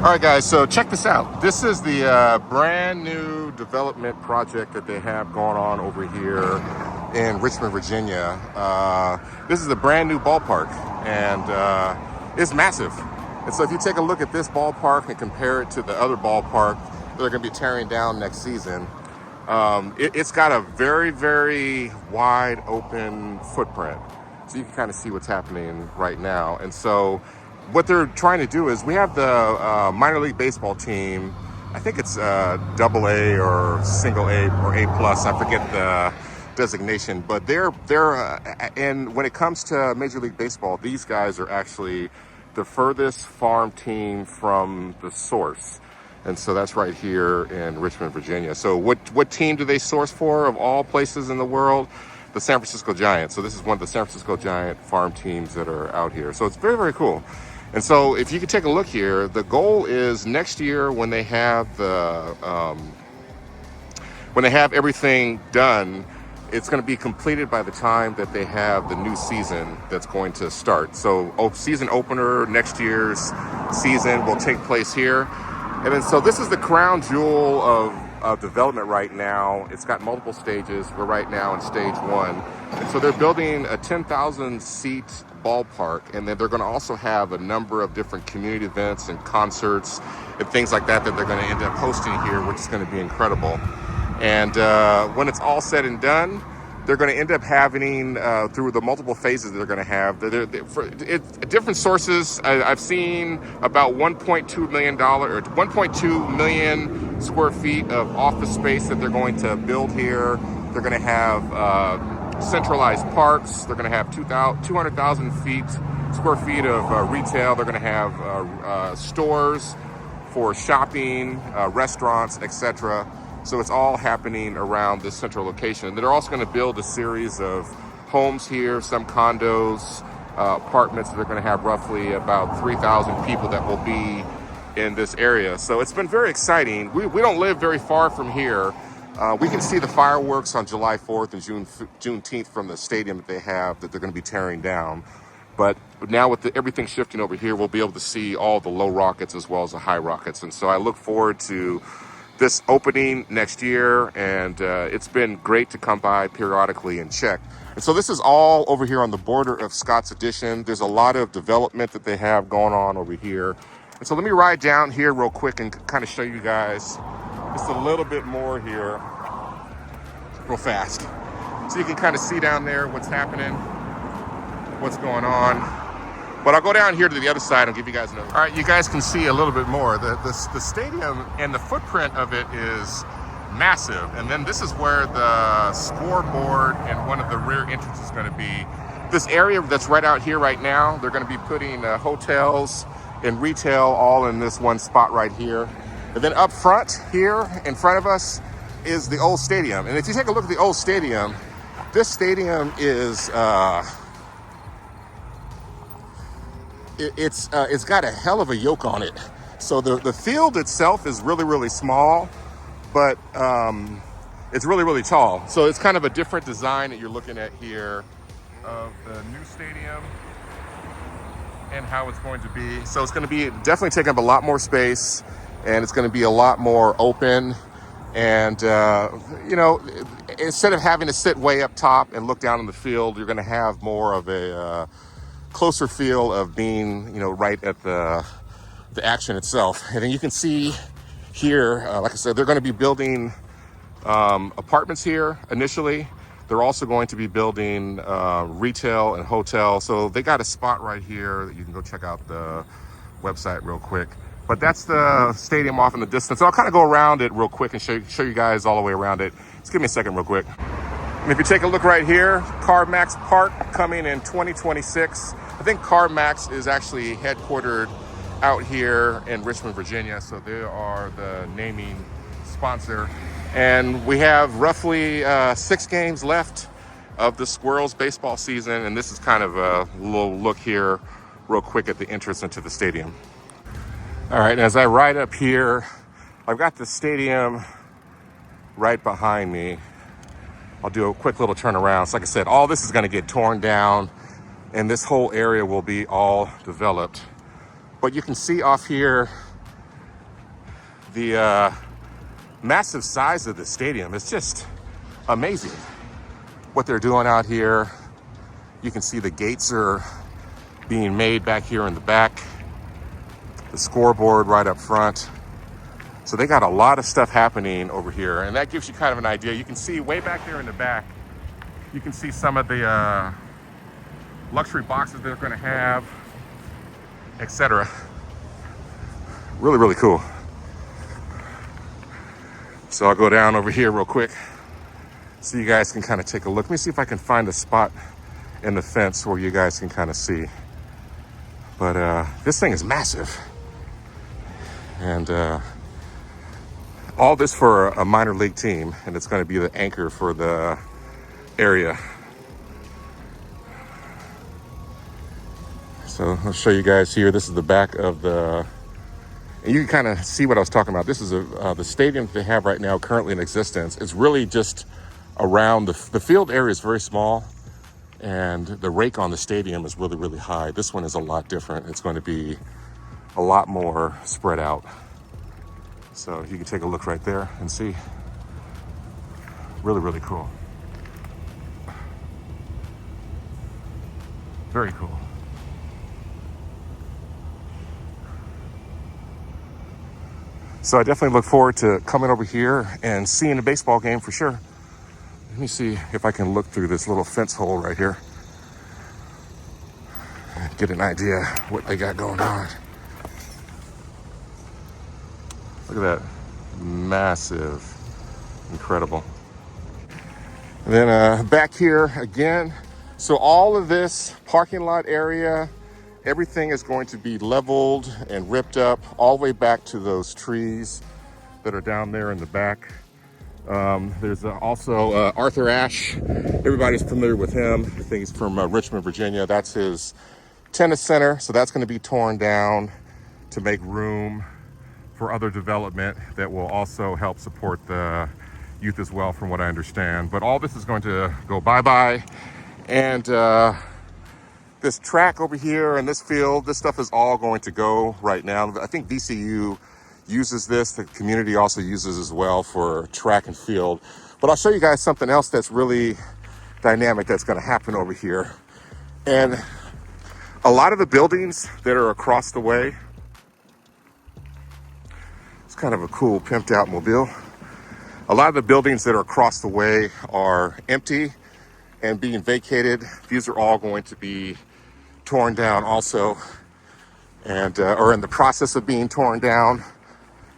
All right, guys, so check this out. This is the brand new development project that they have going on over here in Richmond, Virginia. This is a brand new ballpark, and it's massive. And so if you take a look at this ballpark and compare it to the other ballpark that they're going to be tearing down next season, it's got a very, very wide open footprint. So you can kind of see what's happening right now. And so what they're trying to do is we have the minor league baseball team. I think it's double A or single A or A plus. I forget the designation, but they're and when it comes to Major League Baseball, these guys are actually the furthest farm team from the source. And so that's right here in Richmond, Virginia. So what team do they source for of all places in the world? The San Francisco Giants. So this is one of the San Francisco Giant farm teams that are out here. So it's very, very cool. And so if you could take a look here, the goal is next year when they have everything done, it's going to be completed by the time that they have the new season that's going to start. So season opener next year's season will take place here. And then so this is the crown jewel of development right now. It's got multiple stages. We're right now in stage 1. And so they're building a 10,000 seat ballpark, and then they're going to also have a number of different community events and concerts and things like that that they're going to end up hosting here, which is going to be incredible. And when it's all said and done, they're going to end up having, through the multiple phases they're going to have, different sources. I've seen about $1.2 million or 1.2 million square feet of office space that they're going to build here. They're going to have centralized parks. They're going to have 200,000 square feet of retail. They're going to have stores for shopping, restaurants, etc. So it's all happening around this central location. They're also going to build a series of homes here, some condos, apartments. They're going to have roughly about 3,000 people that will be in this area. So it's been very exciting. We don't live very far from here. We can see the fireworks on July 4th and Juneteenth from the stadium that they have that they're going to be tearing down. But now with everything shifting over here, we'll be able to see all the low rockets as well as the high rockets. And so I look forward to this opening next year, and it's been great to come by periodically and check. And so this is all over here on the border of Scott's Addition. There's a lot of development that they have going on over here. And so let me ride down here real quick and kind of show you guys just a little bit more here real fast. So you can kind of see down there what's happening, what's going on. But I'll go down here to the other side and give you guys another. All right, you guys can see a little bit more. The stadium and the footprint of it is massive. And then this is where the scoreboard and one of the rear entrances is going to be. This area that's right out here right now, they're going to be putting hotels and retail all in this one spot right here. And then up front here in front of us is the old stadium. And if you take a look at the old stadium, this stadium is it's got a hell of a yoke on it. So the field itself is really, really small, but it's really, really tall. So it's kind of a different design that you're looking at here of the new stadium and how it's going to be. So it's going to be definitely taking up a lot more space, and it's going to be a lot more open. And, you know, instead of having to sit way up top and look down on the field, you're going to have more of a closer feel of being, you know, right at the action itself. And then you can see here, like I said, they're going to be building apartments here initially. They're also going to be building retail and hotel. So they got a spot right here that you can go check out the website real quick. But that's the stadium off in the distance. So I'll kind of go around it real quick and show you guys all the way around it. Just give me a second real quick. And if you take a look right here, CarMax Park coming in 2026. I think CarMax is actually headquartered out here in Richmond, Virginia. So they are the naming sponsor. And we have roughly 6 games left of the Squirrels baseball season. And this is kind of a little look here real quick at the entrance into the stadium. All right, and as I ride up here, I've got the stadium right behind me. I'll do a quick little turnaround. So like I said, all this is going to get torn down, and this whole area will be all developed. But you can see off here the massive size of the stadium. It's just amazing what they're doing out here. You can see the gates are being made back here in the back, the scoreboard right up front. So they got a lot of stuff happening over here, and that gives you kind of an idea. You can see way back there in the back, you can see some of the luxury boxes they're going to have, etc. Really, really cool. So I'll go down over here real quick so you guys can kind of take a look. Let me see if I can find a spot in the fence where you guys can kind of see. But this thing is massive. And all this for a minor league team, and it's going to be the anchor for the area. So I'll show you guys here. This is the back of the, and you can kind of see what I was talking about. This is the stadium they have right now currently in existence. It's really just around the field area is very small, and the rake on the stadium is really, really high. This one is a lot different. It's going to be a lot more spread out. So you can take a look right there and see. Really, really cool. Very cool. So I definitely look forward to coming over here and seeing a baseball game for sure. Let me see if I can look through this little fence hole right here. Get an idea what they got going on. Look at that. Massive. Incredible. And then back here again. So all of this parking lot area, everything is going to be leveled and ripped up all the way back to those trees that are down there in the back. There's also Arthur Ashe. Everybody's familiar with him. I think he's from Richmond, Virginia. That's his tennis center. So that's going to be torn down to make room for other development that will also help support the youth as well, from what I understand. But all this is going to go bye-bye. And this track over here and this field, this stuff is all going to go right now. I think VCU uses this. The community also uses as well for track and field. But I'll show you guys something else that's really dynamic that's going to happen over here. And a lot of the buildings that are across the way, it's kind of a cool pimped out mobile. A lot of the buildings that are across the way are empty and being vacated. These are all going to be torn down also, and are in the process of being torn down.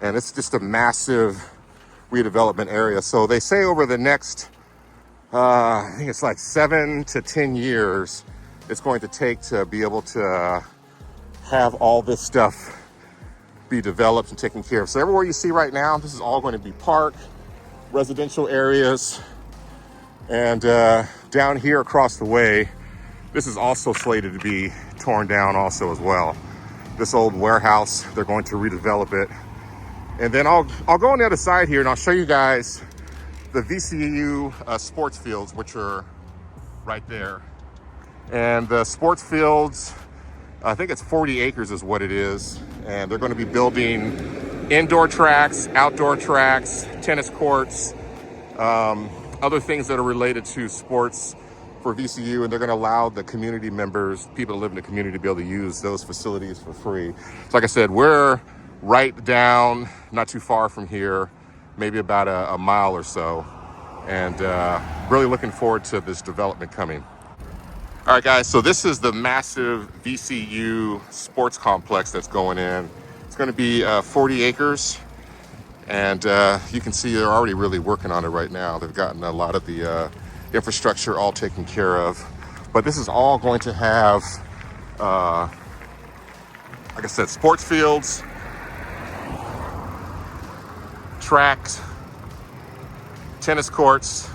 And it's just a massive redevelopment area. So they say over the next, I think it's like 7 to 10 years, it's going to take to be able to have all this stuff be developed and taken care of. So everywhere you see right now, this is all going to be park, residential areas, and down here across the way, this is also slated to be torn down also as well. This old warehouse, they're going to redevelop it. And then I'll go on the other side here and I'll show you guys the VCU sports fields, which are right there. And the sports fields, I think it's 40 acres is what it is. And they're going to be building indoor tracks, outdoor tracks, tennis courts, other things that are related to sports for VCU, and they're going to allow the community members, people that live in the community, to be able to use those facilities for free. So like I said, we're right down, not too far from here, maybe about a mile or so, and really looking forward to this development coming. All right, guys, so this is the massive VCU sports complex that's going in. It's going to be 40 acres. And you can see they're already really working on it right now. They've gotten a lot of the infrastructure all taken care of. But this is all going to have, like I said, sports fields, tracks, tennis courts,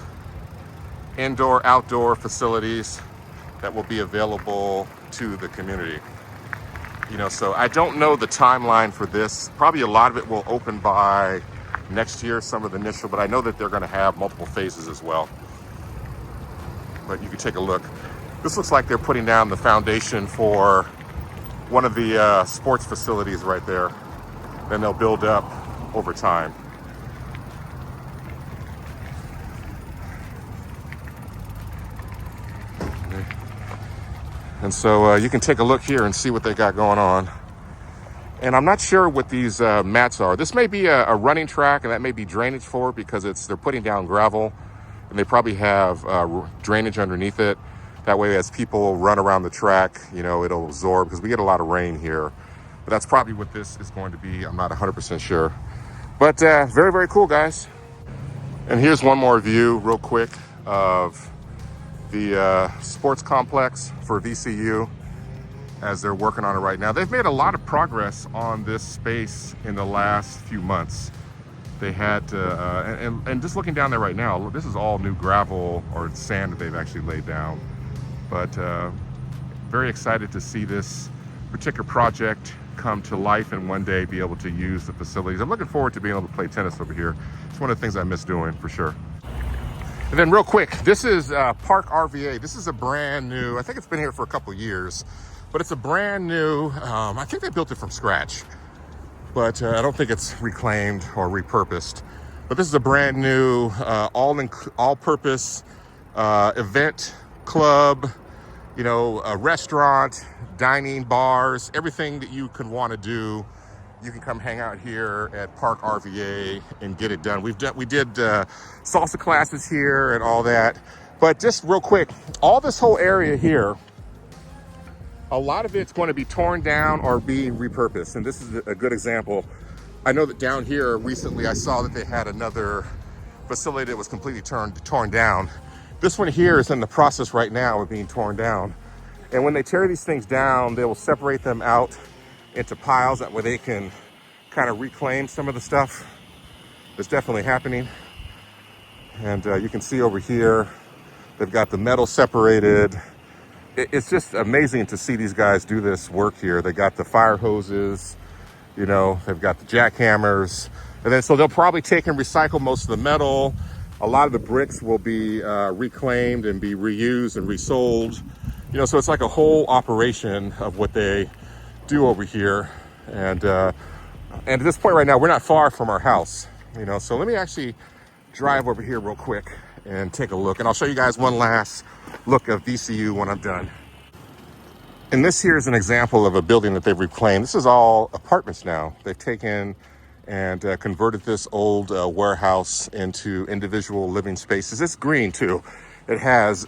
indoor, outdoor facilities that will be available to the community. You know, so I don't know the timeline for this. Probably a lot of it will open by next year, some of the initial, but I know that they're going to have multiple phases as well. But you can take a look. This looks like they're putting down the foundation for one of the sports facilities right there. Then they'll build up over time. And so you can take a look here and see what they got going on. And I'm not sure what these mats are. This may be a running track, and that may be drainage for it, because they're putting down gravel, and they probably have drainage underneath it. That way, as people run around the track, it'll absorb, because we get a lot of rain here. But that's probably what this is going to be. I'm not 100% sure. But very, very cool, guys. And here's one more view real quick of the sports complex for VCU as they're working on it right now. They've made a lot of progress on this space in the last few months. They had to, and just looking down there right now, this is all new gravel or sand that they've actually laid down. But very excited to see this particular project come to life and one day be able to use the facilities. I'm looking forward to being able to play tennis over here. It's one of the things I miss doing, for sure. And then real quick, this is Park RVA. This is a brand new, I think it's been here for a couple years, but it's a brand new, I think they built it from scratch, but I don't think it's reclaimed or repurposed. But this is a brand new, all-purpose event club, a restaurant, dining, bars, everything that you could want to do. You can come hang out here at Park RVA and get it done. We did salsa classes here and all that. But just real quick, all this whole area here, a lot of it's going to be torn down or being repurposed. And this is a good example. I know that down here recently I saw that they had another facility that was completely torn down. This one here is in the process right now of being torn down. And when they tear these things down, they will separate them out into piles. That way they can kind of reclaim some of the stuff that's definitely happening. And you can see over here, they've got the metal separated. It's just amazing to see these guys do this work here. They got the fire hoses, they've got the jackhammers. And then so they'll probably take and recycle most of the metal. A lot of the bricks will be reclaimed and be reused and resold. So it's like a whole operation of what they do over here. And at this point right now, we're not far from our house, so let me actually drive over here real quick and take a look, and I'll show you guys one last look of VCU when I'm done. And this here is an example of a building that they've reclaimed. This is all apartments now. They've taken and converted this old warehouse into individual living spaces. It's green too. It has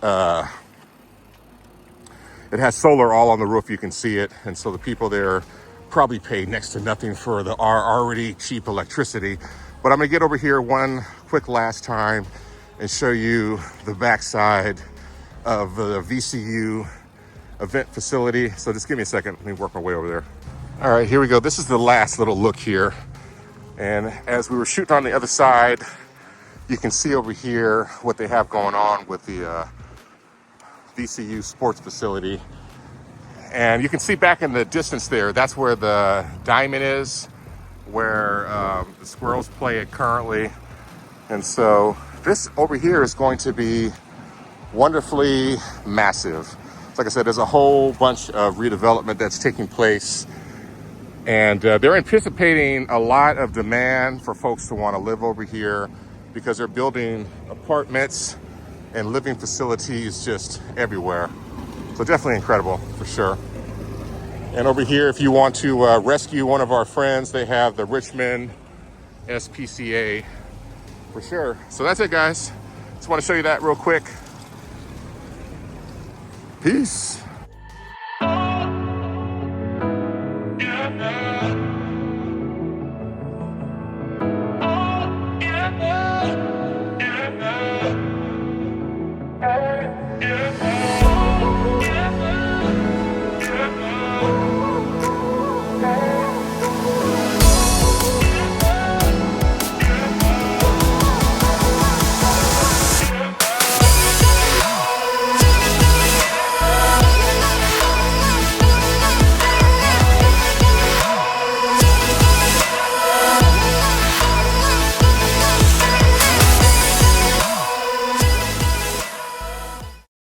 solar all on the roof. You can see it. And so the people there probably pay next to nothing for our already cheap electricity. But I'm gonna get over here one quick last time and show you the backside of the VCU event facility. So just give me a second. Let me work my way over there. All right, here we go. This is the last little look here. And as we were shooting on the other side, you can see over here what they have going on with the VCU Sports Facility. And you can see back in the distance there, that's where the diamond is, where the squirrels play it currently. And so this over here is going to be wonderfully massive. Like I said, there's a whole bunch of redevelopment that's taking place. And they're anticipating a lot of demand for folks to want to live over here, because they're building apartments and living facilities just everywhere. So definitely incredible, for sure. And over here, if you want to rescue one of our friends, they have the Richmond SPCA, for sure. So that's it, guys. Just want to show you that real quick. Peace.